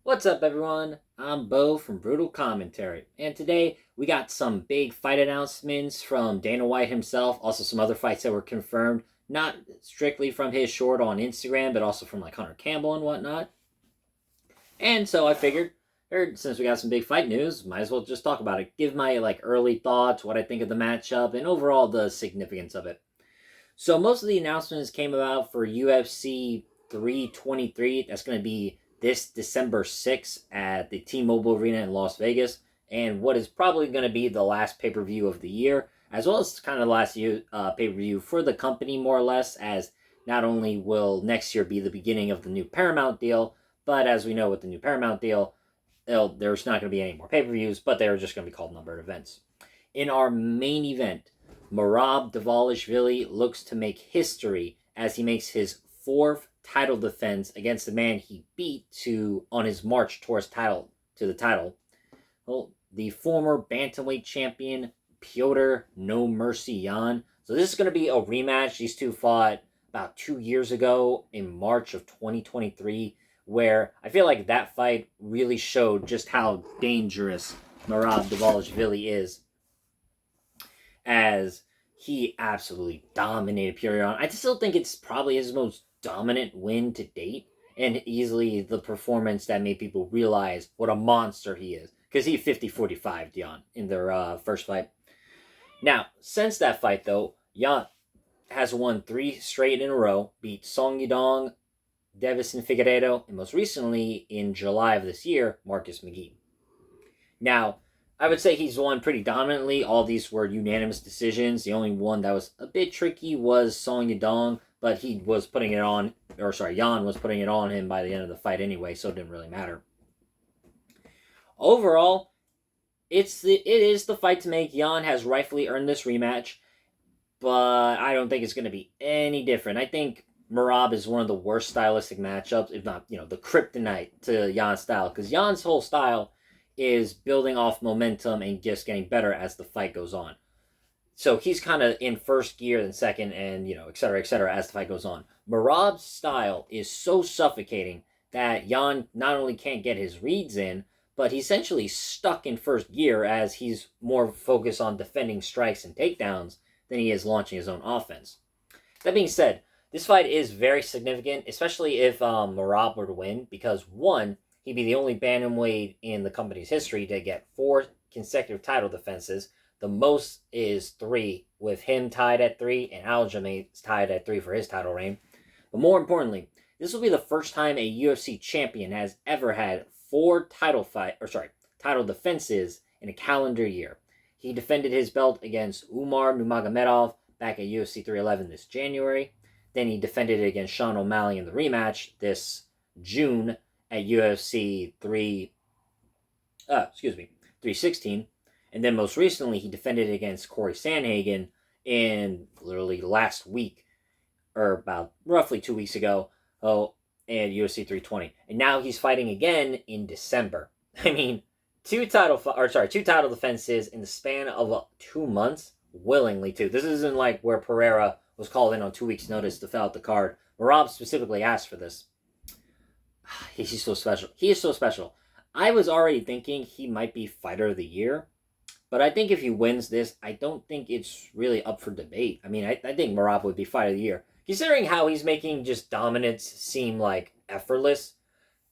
What's up, everyone? I'm Bo from Brutal Commentary, and today we got some big fight announcements from Dana White himself, also some other fights that were confirmed, not strictly from his short on Instagram, but also from like Hunter Campbell and whatnot. And so I figured, since we got some big fight news, might as well just talk about it. Give my early thoughts, what I think of the matchup, and overall the significance of it. So most of the announcements came about for UFC 323. That's going to be this December 6th at the T-Mobile Arena in Las Vegas, and what is probably going to be the last pay-per-view of the year, as well as kind of the last pay-per-view for the company, more or less, as not only will next year be the beginning of the new Paramount deal, but as we know with the new Paramount deal, there's not going to be any more pay-per-views, but they're just going to be called numbered events. In our main event, Dvalishvili looks to make history as he makes his fourth title defense against the man he beat on his march towards the title. Well, the former bantamweight champion Piotr No Mercy Yan. So this is going to be a rematch. These two fought about 2 years ago in March of 2023, where I feel like that fight really showed just how dangerous Dvalishvili is, as he absolutely dominated Purion. I still think it's probably his most dominant win to date, and easily the performance that made people realize what a monster he is, because he 50-45 Dion in their first fight. Now, since that fight, though, Yan has won 3 straight in a row, beat Song Yudong, Davison Figueiredo, and most recently, in July of this year, Marcus McGee. Now, I would say he's won pretty dominantly. All these were unanimous decisions. The only one that was a bit tricky was Song Yudong, but he was putting it on, Yan was putting it on him by the end of the fight anyway, so it didn't really matter. Overall, it is the fight to make. Yan has rightfully earned this rematch, but I don't think it's going to be any different. I think Merab is one of the worst stylistic matchups, if not, the kryptonite to Yan's style, because Yan's whole style is building off momentum and just getting better as the fight goes on. So he's kind of in first gear, then second, and, et cetera, as the fight goes on. Merab's style is so suffocating that Yan not only can't get his reads in, but he's essentially stuck in first gear as he's more focused on defending strikes and takedowns than he is launching his own offense. That being said, this fight is very significant, especially if Merab were to win, because one, he'd be the only bantamweight in the company's history to get 4 consecutive title defenses. The most is 3, with him tied at 3 and Aljamain tied at 3 for his title reign. But more importantly, this will be the first time a UFC champion has ever had 4 title defenses in a calendar year. He defended his belt against Umar Nurmagomedov back at UFC 311 this January. Then he defended it against Sean O'Malley in the rematch this June at UFC 316. And then most recently, he defended against Corey Sandhagen in literally last week, or about roughly 2 weeks ago, at UFC 320. And now he's fighting again in December. I mean, 2 title defenses in the span of 2 months, willingly too. This isn't like where Pereira was called in on 2 weeks' notice to fill out the card. Merab specifically asked for this. He's so special. He is so special. I was already thinking he might be Fighter of the Year, but I think if he wins this, I don't think it's really up for debate. I mean, I think Merab would be Fighter of the Year, considering how he's making just dominance seem like effortless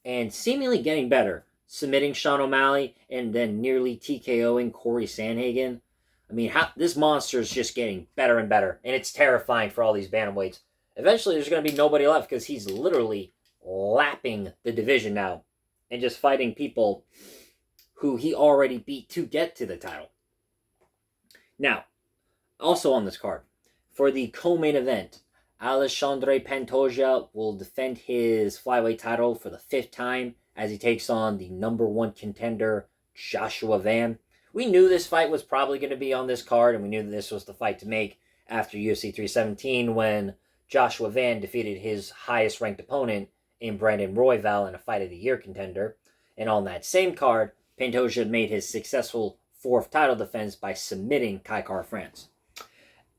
and seemingly getting better, submitting Sean O'Malley and then nearly TKOing Corey Sandhagen. I mean, this monster is just getting better and better, and it's terrifying for all these bantamweights. Eventually, there's going to be nobody left because he's literally lapping the division now and just fighting people who he already beat to get to the title. Now, also on this card, for the co-main event, Alexandre Pantoja will defend his flyweight title for the 5th time as he takes on the number 1 contender, Joshua Van. We knew this fight was probably going to be on this card, and we knew that this was the fight to make after UFC 317 when Joshua Van defeated his highest-ranked opponent in Brandon Royval in a Fight of the Year contender. And on that same card, Pantoja made his successful 4th title defense by submitting Kai Kara France.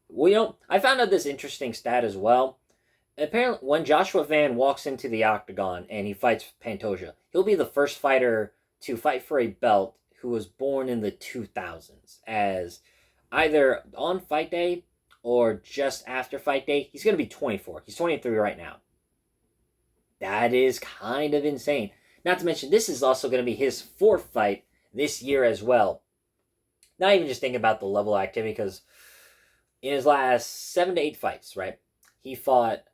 Well, I found out this interesting stat as well. apparently when Joshua Van walks into the octagon and he fights Pantoja, he'll be the first fighter to fight for a belt who was born in the 2000s, as either on fight day or just after fight day. He's going to be 24. He's 23 right now. That is kind of insane. Not to mention, this is also going to be his fourth fight this year as well. Not even just thinking about the level of activity, because in his last 7 to 8 fights, right, he fought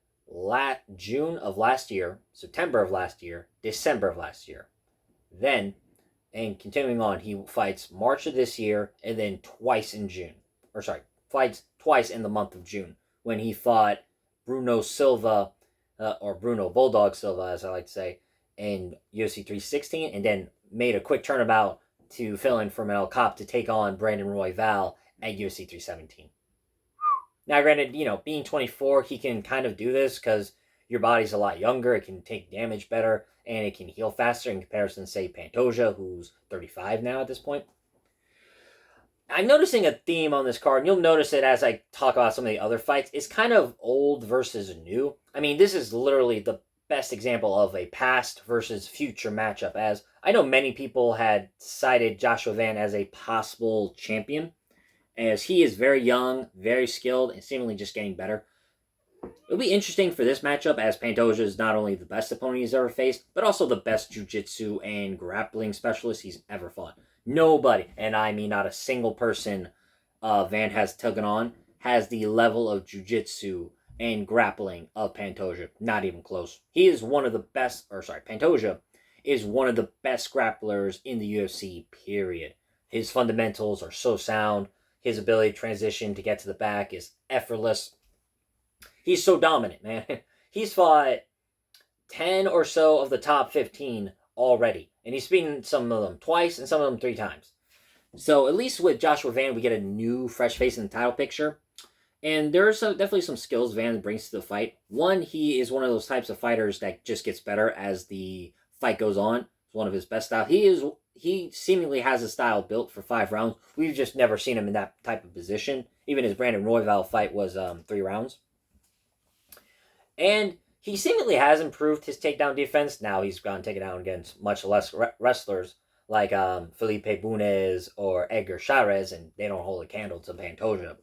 June of last year, September of last year, December of last year. Then, and continuing on, he fights March of this year, and then twice in June. Fights twice in the month of June, when he fought Bruno Silva, or Bruno Bulldog Silva, as I like to say, in UFC 316, and then made a quick turnabout to fill in for Manel Kape to take on Brandon Royval at UFC 317. Now, granted, being 24, he can kind of do this because your body's a lot younger, it can take damage better, and it can heal faster in comparison to, say, Pantoja, who's 35 now at this point. I'm noticing a theme on this card, and you'll notice it as I talk about some of the other fights. It's kind of old versus new. I mean, this is literally the best example of a past versus future matchup, as I know many people had cited Joshua Van as a possible champion, as he is very young, very skilled, and seemingly just getting better. It'll be interesting for this matchup, as Pantoja is not only the best opponent he's ever faced, but also the best jiu-jitsu and grappling specialist he's ever fought. Nobody, and I mean not a single person Van has taken on, has the level of jiu-jitsu and grappling of Pantoja. Not even close. He is one of the best, Pantoja is one of the best grapplers in the UFC, period. His fundamentals are so sound. His ability to transition to get to the back is effortless. He's so dominant, man. He's fought 10 or so of the top 15 already. And he's beaten some of them twice and some of them 3 times. So at least with Joshua Van, we get a new, fresh face in the title picture. And there are definitely some skills Van brings to the fight. One, he is one of those types of fighters that just gets better as the fight goes on. It's one of his best styles. He seemingly has a style built for 5 rounds. We've just never seen him in that type of position. Even his Brandon Royval fight was 3 rounds. And he seemingly has improved his takedown defense. Now he's gone taken down against much less wrestlers like Felipe Bunes or Edgar Chavez, and they don't hold a candle to Pantoja.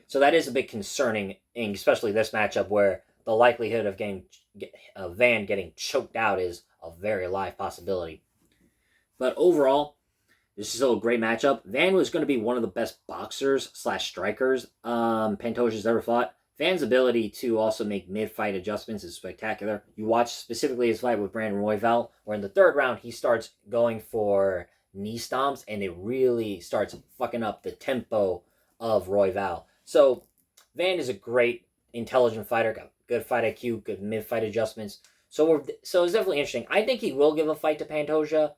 So that is a bit concerning, especially this matchup where the likelihood of Van getting choked out is a very live possibility. But overall, this is still a great matchup. Van was going to be one of the best boxers/strikers Pantoja's ever fought. Van's ability to also make mid-fight adjustments is spectacular. You watch specifically his fight with Brandon Royval, where in the 3rd round he starts going for knee stomps, and it really starts fucking up the tempo of Royval. So Van is a great, intelligent fighter, got good fight IQ, good mid-fight adjustments. So it's definitely interesting. I think he will give a fight to Pantoja.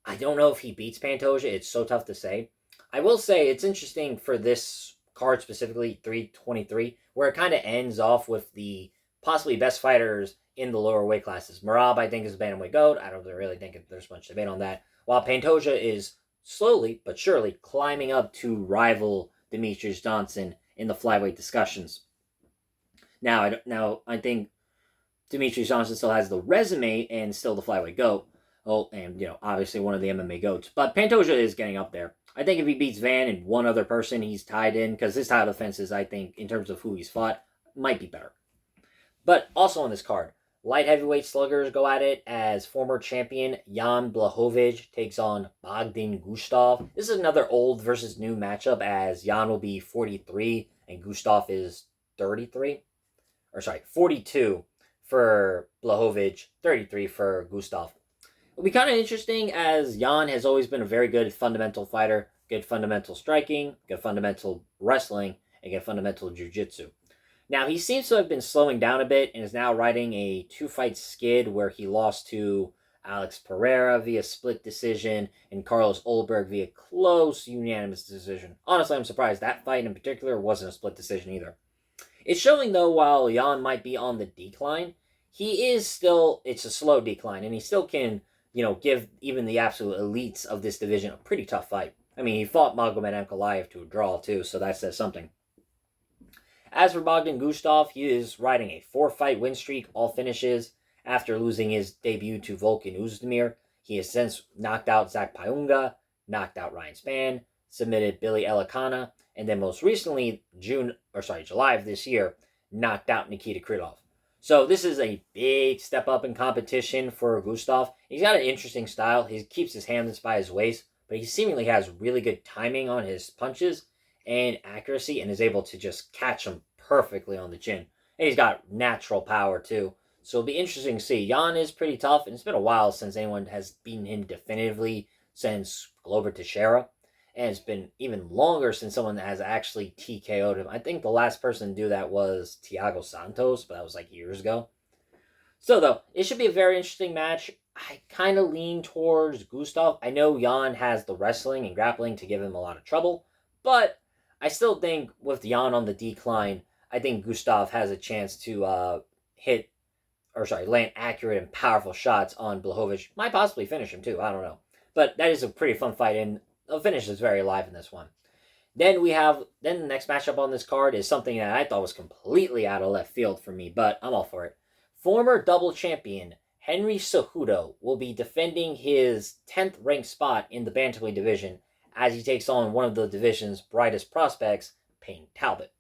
I don't know if he beats Pantoja. It's so tough to say. I will say it's interesting for this card specifically, 323, where it kind of ends off with the possibly best fighters in the lower weight classes. Merab, I think, is a bantamweight GOAT. I don't really think there's much debate on that. While Pantoja is slowly but surely climbing up to rival Demetrius Johnson in the flyweight discussions. Now I think Demetrius Johnson still has the resume and still the flyweight GOAT. Oh, and obviously one of the MMA GOATs. But Pantoja is getting up there. I think if he beats Van and one other person, he's tied in, because his title defenses, I think, in terms of who he's fought, might be better. But also on this card, light heavyweight sluggers go at it as former champion Jan Blachowicz takes on Bogdan Gustaf. This is another old versus new matchup, as Jan will be 43 and Gustaf is 42 for Blachowicz, 33 for Gustaf. It'll be kind of interesting, as Jan has always been a very good fundamental fighter, good fundamental striking, good fundamental wrestling, and good fundamental jiu-jitsu. Now, he seems to have been slowing down a bit and is now riding a 2-fight skid where he lost to Alex Pereira via split decision and Carlos Ulberg via close unanimous decision. Honestly, I'm surprised that fight in particular wasn't a split decision either. It's showing, though, while Jan might be on the decline, he is still, it's a slow decline, and he still can give even the absolute elites of this division a pretty tough fight. I mean, he fought Magomed Ankalaev to a draw, too, so that says something. As for Bogdan Gustaf, he is riding a 4-fight win streak, all finishes. After losing his debut to Volkan Oezdemir, he has since knocked out Zach Payunga, knocked out Ryan Spann, submitted Billy Elikana, and then most recently, July of this year, knocked out Nikita Krylov. So this is a big step up in competition for Gustaf. He's got an interesting style. He keeps his hands by his waist, but he seemingly has really good timing on his punches and accuracy and is able to just catch them perfectly on the chin. And he's got natural power too. So it'll be interesting to see. Jan is pretty tough, and it's been a while since anyone has beaten him definitively since Glover Teixeira. And it's been even longer since someone has actually TKO'd him. I think the last person to do that was Thiago Santos, but that was like years ago. So, though, it should be a very interesting match. I kind of lean towards Gustaf. I know Jan has the wrestling and grappling to give him a lot of trouble, but I still think with Jan on the decline, I think Gustaf has a chance to land accurate and powerful shots on Blachowicz. Might possibly finish him too, I don't know. But that is a pretty fun fight, and the finish is very alive in this one. Then the next matchup on this card is something that I thought was completely out of left field for me, but I'm all for it. Former double champion Henry Cejudo will be defending his 10th ranked spot in the bantamweight division as he takes on one of the division's brightest prospects, Payne Talbot.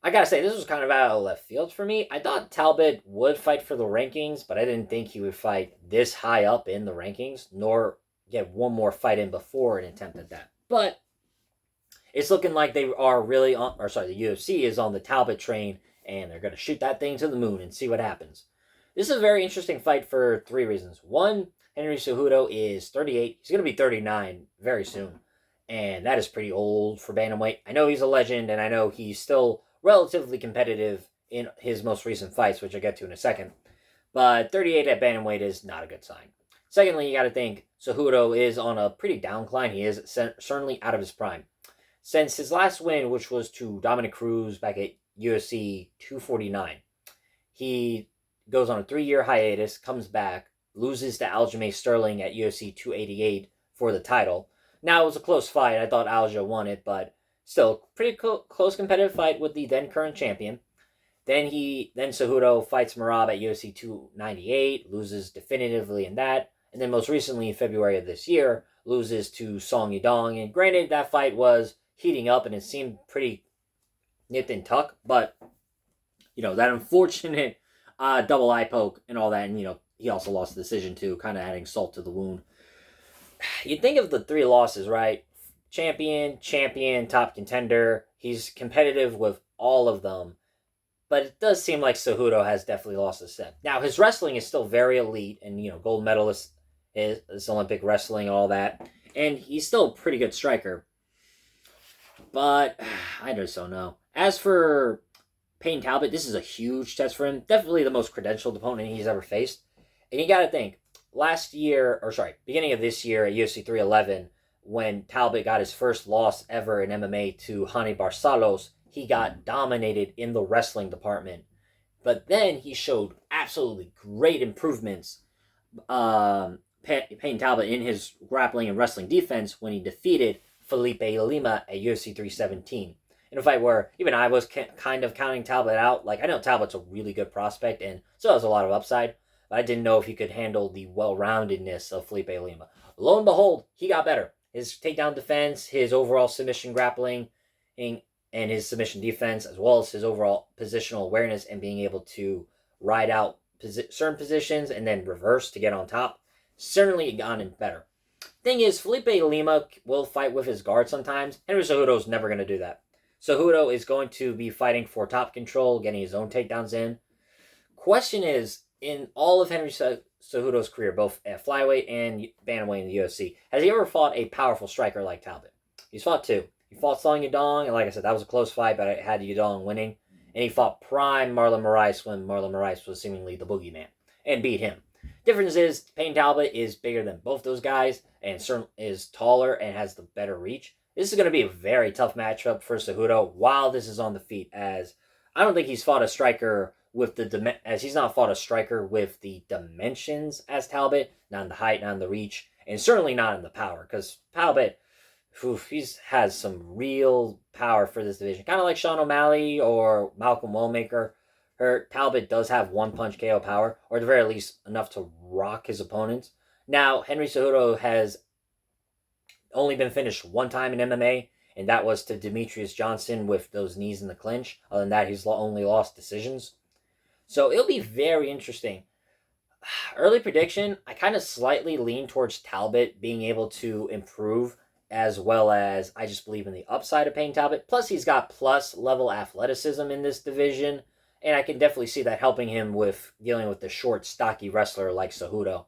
I gotta say, this was kind of out of left field for me. I thought Talbot would fight for the rankings, but I didn't think he would fight this high up in the rankings, nor get one more fight in before an attempt at that. But it's looking like they are really on, the UFC is on the Talbot train, and they're going to shoot that thing to the moon and see what happens. This is a very interesting fight for 3 reasons. One, Henry Cejudo is 38. He's going to be 39 very soon, and that is pretty old for bantamweight. I know he's a legend, and I know he's still relatively competitive in his most recent fights, which I'll get to in a second. But 38 at bantamweight is not a good sign. Secondly, you got to think Cejudo is on a pretty downcline. He is certainly out of his prime. Since his last win, which was to Dominic Cruz back at UFC 249, he goes on a 3-year hiatus, comes back, loses to Aljamain Sterling at UFC 288 for the title. Now, it was a close fight. I thought Alja won it, but still, pretty close competitive fight with the then current champion. Then Cejudo fights Merab at UFC 298, loses definitively in that. And then most recently, in February of this year, loses to Song Yadong. And granted, that fight was heating up and it seemed pretty nipped and tucked. But, that unfortunate double eye poke and all that. And, he also lost the decision too, kind of adding salt to the wound. You think of the 3 losses, right? Champion, top contender. He's competitive with all of them. But it does seem like Cejudo has definitely lost a step. Now, his wrestling is still very elite, and, gold medalist is Olympic wrestling and all that. And he's still a pretty good striker. But I just don't know. As for Payne Talbot, this is a huge test for him. Definitely the most credentialed opponent he's ever faced. And you got to think, beginning of this year at UFC 311, when Talbot got his first loss ever in MMA to Hani Barcelos, he got dominated in the wrestling department. But then he showed absolutely great improvements, Payne Talbot, in his grappling and wrestling defense when he defeated Felipe Lima at UFC 317. In a fight where even I was kind of counting Talbot out. Like, I know Talbot's a really good prospect and still has a lot of upside, but I didn't know if he could handle the well-roundedness of Felipe Lima. Lo and behold, he got better. His takedown defense, his overall submission grappling, and his submission defense, as well as his overall positional awareness and being able to ride out certain positions and then reverse to get on top, certainly gotten better. Thing is, Felipe Lima will fight with his guard sometimes. Henry Cejudo's never going to do that. Cejudo is going to be fighting for top control, getting his own takedowns in. Question is, in all of Henry Cejudo's career, both at flyweight and bantamweight in the UFC, has he ever fought a powerful striker like Talbot? He's fought 2. He fought Song Yadong, and like I said, that was a close fight, but I had Yadong winning. And he fought prime Marlon Moraes when Marlon Moraes was seemingly the boogeyman, and beat him. Difference is, Payne Talbot is bigger than both those guys, and certainly is taller and has the better reach. This is going to be a very tough matchup for Cejudo while this is on the feet, as I don't think he's fought a striker with he's not fought a striker with the dimensions as Talbot, not in the height, not in the reach, and certainly not in the power, because Talbot, he's has some real power for this division. Kind of like Sean O'Malley or Malcolm Wellmaker. Talbot does have one punch KO power, or at the very least enough to rock his opponents. Now, Henry Cejudo has only been finished one time in MMA, and that was to Demetrius Johnson with those knees in the clinch. Other than that, he's only lost decisions. So it'll be very interesting. Early prediction, I kind of slightly lean towards Talbot being able to improve, as well as I just believe in the upside of Payne Talbot. Plus, he's got plus level athleticism in this division, and I can definitely see that helping him with dealing with the short, stocky wrestler like Cejudo.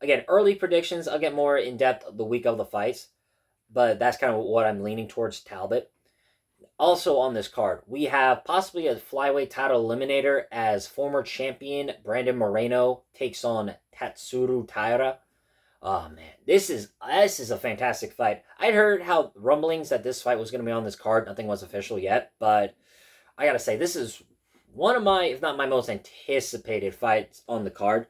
Again, early predictions, I'll get more in depth the week of the fights, but that's kind of what I'm leaning towards Talbot. Also on this card, we have possibly a flyweight title eliminator as former champion Brandon Moreno takes on Tatsuro Taira. Oh man, this is a fantastic fight. I'd heard how rumblings that this fight was going to be on this card. Nothing was official yet, but I gotta say this is one of my, if not my most anticipated fights on the card.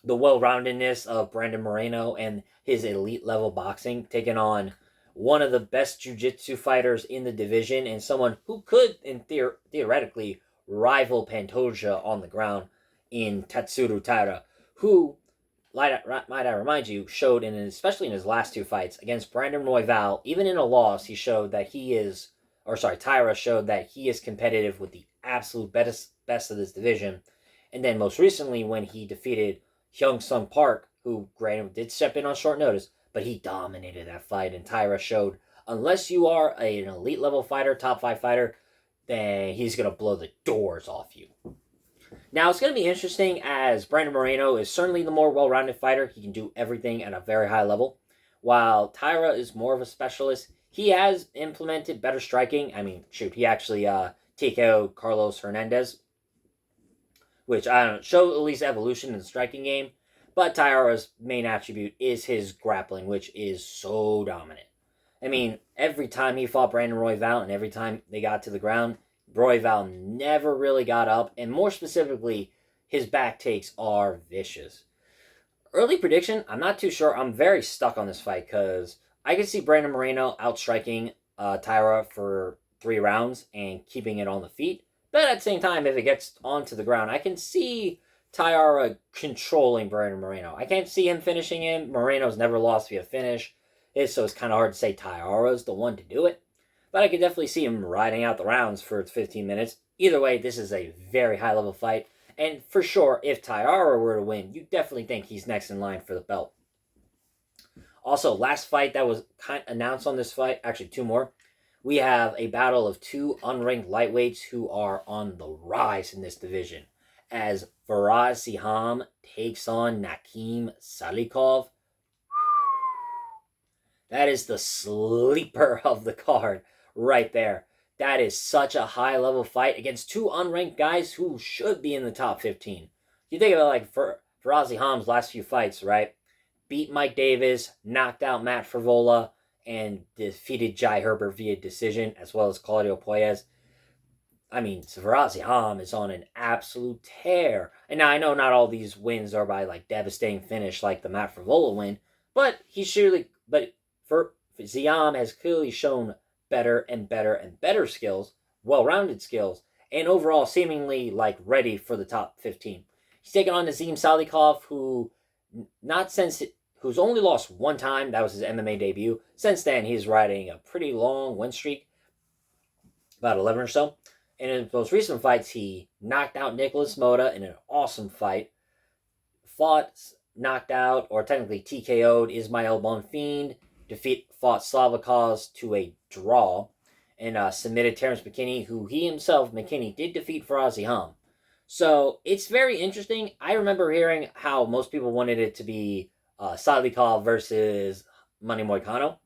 The well-roundedness of Brandon Moreno and his elite level boxing, taking on one of the best jiu-jitsu fighters in the division and someone who could, theoretically, rival Pantoja on the ground in Tatsuro Taira, who, might I remind you, showed, especially in his last two fights against Brandon Royval, even in a loss, he showed that Taira showed that he is competitive with the absolute best of this division. And then most recently when he defeated Hyung Sung Park, who granted did step in on short notice, but he dominated that fight, and Taira showed, unless you are an elite level fighter, top 5 fighter, then he's going to blow the doors off you. Now, it's going to be interesting as Brandon Moreno is certainly the more well-rounded fighter. He can do everything at a very high level. While Taira is more of a specialist, he has implemented better striking. I mean, shoot, he actually TKO'd Carlos Hernandez, which I don't know, show at least evolution in the striking game. But Taira's main attribute is his grappling, which is so dominant. I mean, every time he fought Brandon Royval and every time they got to the ground, Royval never really got up, and more specifically, his back takes are vicious. Early prediction, I'm not too sure. I'm very stuck on this fight because I can see Brandon Moreno outstriking Taira for 3 rounds and keeping it on the feet. But at the same time, if it gets onto the ground, I can see Taira controlling Brandon Moreno. I can't see him finishing him. Moreno's never lost via finish, so it's kind of hard to say Taira's the one to do it. But I can definitely see him riding out the rounds for 15 minutes. Either way, this is a very high-level fight. And for sure, if Taira were to win, you definitely think he's next in line for the belt. Also, last fight that was announced on this fight, actually 2 more. We have a battle of 2 unranked lightweights who are on the rise in this division, as Faraz Siham takes on Nakim Salikov. That is the sleeper of the card right there. That is such a high-level fight against 2 unranked guys who should be in the top 15. You think about like Faraz Siham's last few fights, right? Beat Mike Davis, knocked out Matt Frivola, and defeated Jai Herbert via decision, as well as Claudio Puelles. I mean, Faraz Siham is on an absolute tear. And now I know not all these wins are by like devastating finish like the Matt Frivola win, but Siham has clearly shown better and better and better skills, well-rounded skills, and overall seemingly like ready for the top 15. He's taken on Nazim Salikov, who's only lost 1 time. That was his MMA debut. Since then, he's riding a pretty long win streak, about 11 or so. And in his most recent fights, he knocked out Nicholas Mota in an awesome fight. Knocked out, or technically TKO'd Ismail Bonfiend. Fought Slavakos to a draw. And submitted Terrence McKinney, who McKinney, did defeat Faraz Siham. So it's very interesting. I remember hearing how most people wanted it to be Salikov versus Manny Moicano.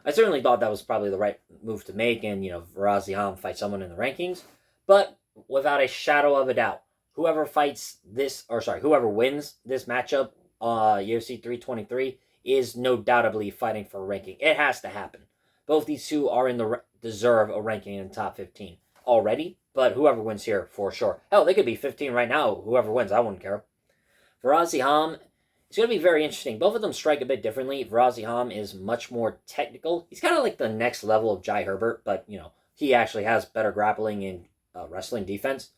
I certainly thought that was probably the right move to make, and Faraz Siham fight someone in the rankings. But without a shadow of a doubt, whoever wins this matchup, UFC 323, is no doubtably fighting for a ranking. It has to happen. Both these two are deserve a ranking in the top 15 already, but whoever wins here for sure. Hell, they could be 15 right now. Whoever wins, I wouldn't care. Faraz Siham It's going to be very interesting. Both of them strike a bit differently. Varaziham is much more technical. He's kind of like the next level of Jai Herbert, but, he actually has better grappling and wrestling defense.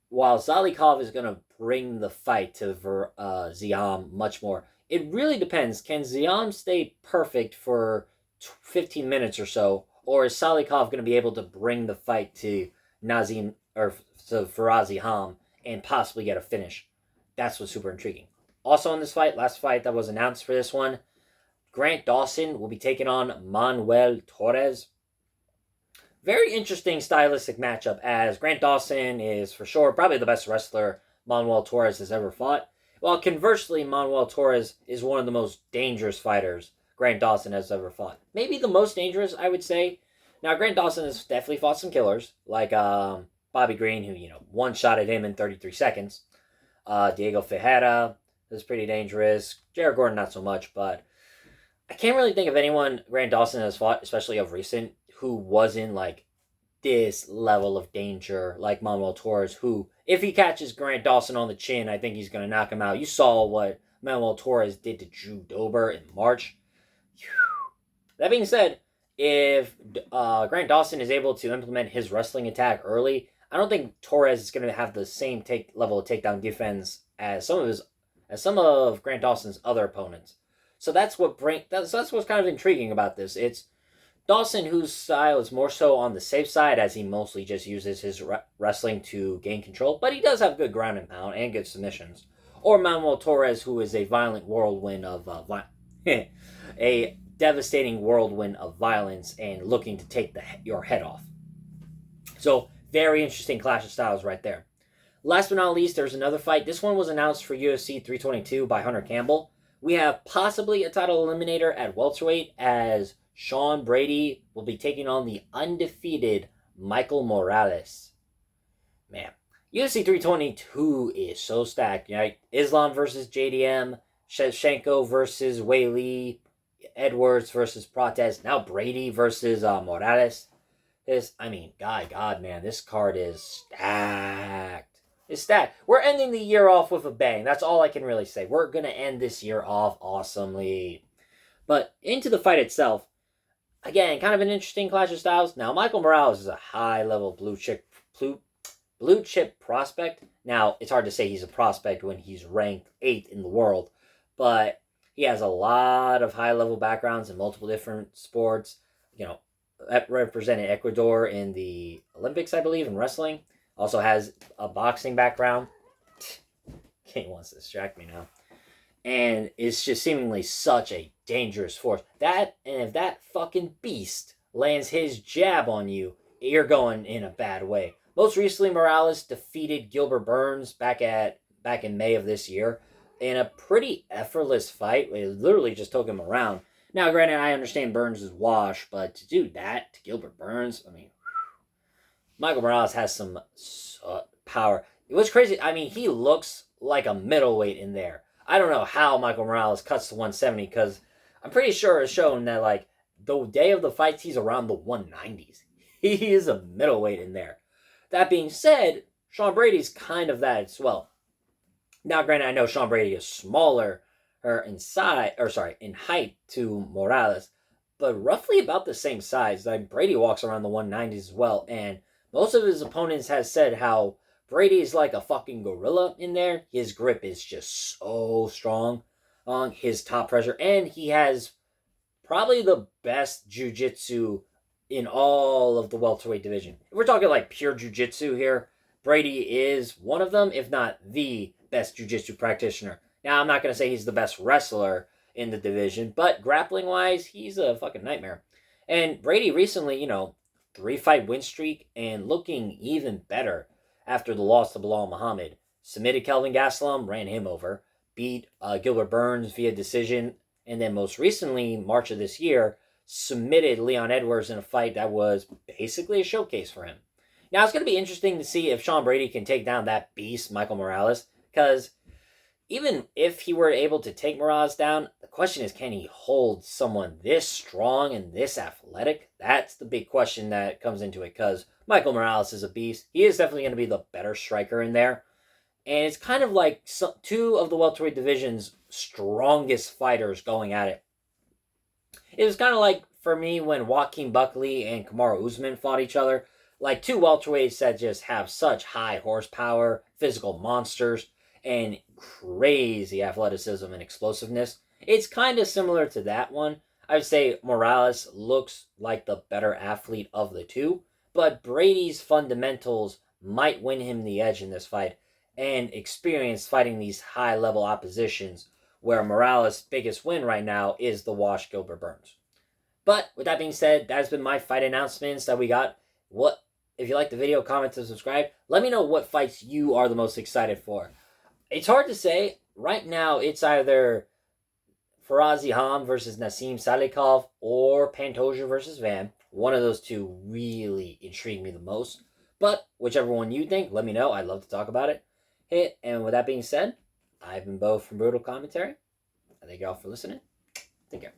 While Zalikov is going to bring the fight to Ziam much more. It really depends. Can Ziam stay perfect for 15 minutes or so, or is Zalikov going to be able to bring the fight to Nazim or to Varaziham and possibly get a finish? That's what's super intriguing. Also in this fight, last fight that was announced for this one, Grant Dawson will be taking on Manuel Torres. Very interesting stylistic matchup, as Grant Dawson is for sure probably the best wrestler Manuel Torres has ever fought, while conversely, Manuel Torres is one of the most dangerous fighters Grant Dawson has ever fought. Maybe the most dangerous, I would say. Now, Grant Dawson has definitely fought some killers, like Bobby Green, who, one-shotted him in 33 seconds. Diego Ferreira is pretty dangerous. Jared Gordon, not so much, but I can't really think of anyone Grant Dawson has fought, especially of recent, who wasn't like this level of danger, like Manuel Torres, who, if he catches Grant Dawson on the chin, I think he's going to knock him out. You saw what Manuel Torres did to Drew Dober in March. That being said, if Grant Dawson is able to implement his wrestling attack early, I don't think Torres is going to have the same level of takedown defense as some of Grant Dawson's other opponents. So that's what's kind of intriguing about this. It's Dawson, whose style is more so on the safe side, as he mostly just uses his wrestling to gain control, but he does have good ground and pound and good submissions. Or Manuel Torres, who is a violent whirlwind of a devastating whirlwind of violence and looking to take your head off. So, very interesting clash of styles right there. Last but not least, there's another fight. This one was announced for UFC 322 by Hunter Campbell. We have possibly a title eliminator at welterweight, as Sean Brady will be taking on the undefeated Michael Morales. Man, UFC 322 is so stacked. Right? Islam versus JDM, Shevchenko versus Weili, Edwards versus Protez, now Brady versus Morales. God, man, this card is stacked. It's stacked. We're ending the year off with a bang. That's all I can really say. We're going to end this year off awesomely. But into the fight itself, again, kind of an interesting clash of styles. Now, Michael Morales is a high-level blue chip prospect. Now, it's hard to say he's a prospect when he's ranked 8th in the world, but he has a lot of high-level backgrounds in multiple different sports. Represented Ecuador in the Olympics, I believe, in wrestling. Also has a boxing background. Kate wants to distract me now. And it's just seemingly such a dangerous force. If that fucking beast lands his jab on you, you're going in a bad way. Most recently, Morales defeated Gilbert Burns back in May of this year in a pretty effortless fight. It literally just took him around. Now, granted, I understand Burns is washed, but to do that to Gilbert Burns, Michael Morales has some power. It was crazy. He looks like a middleweight in there. I don't know how Michael Morales cuts to 170, because I'm pretty sure it's shown that, the day of the fights, he's around the 190s. He is a middleweight in there. That being said, Sean Brady's kind of that as well. Now, granted, I know Sean Brady is smaller in height to Morales, but roughly about the same size. Brady walks around the 190s as well, and most of his opponents has said how Brady is like a fucking gorilla in there. His grip is just so strong on his top pressure, and he has probably the best jiu-jitsu in all of the welterweight division. If we're talking pure jiu-jitsu here, Brady is one of them, if not the best jiu-jitsu practitioner. Now, I'm not going to say he's the best wrestler in the division, but grappling-wise, he's a fucking nightmare. And Brady recently, 3-fight win streak and looking even better after the loss to Bilal Muhammad. Submitted Kelvin Gastelum, ran him over, beat Gilbert Burns via decision, and then most recently, March of this year, submitted Leon Edwards in a fight that was basically a showcase for him. Now, it's going to be interesting to see if Sean Brady can take down that beast, Michael Morales, because even if he were able to take Morales down, the question is, can he hold someone this strong and this athletic? That's the big question that comes into it, because Michael Morales is a beast. He is definitely going to be the better striker in there. And it's kind of like two of the welterweight divisions strongest fighters going at it. It was kind of like, for me, when Joaquin Buckley and Kamaru Usman fought each other. Like two welterweights that just have such high horsepower, physical monsters, and crazy athleticism and explosiveness. It's kind of similar to that one. I would say Morales looks like the better athlete of the two, but Brady's fundamentals might win him the edge in this fight, and experience fighting these high level oppositions, where Morales' biggest win right now is the Wash Gilbert Burns. But with that being said, that's been my fight announcements that we got. What If you like the video, comment and subscribe. Let me know what fights you are the most excited for. It's hard to say. Right now, it's either Farazi Ham versus Nassim Salikov or Pantoja versus Van. One of those two really intrigue me the most. But whichever one you think, let me know. I'd love to talk about it. And with that being said, I've been Bo from Brutal Commentary. I thank you all for listening. Take care.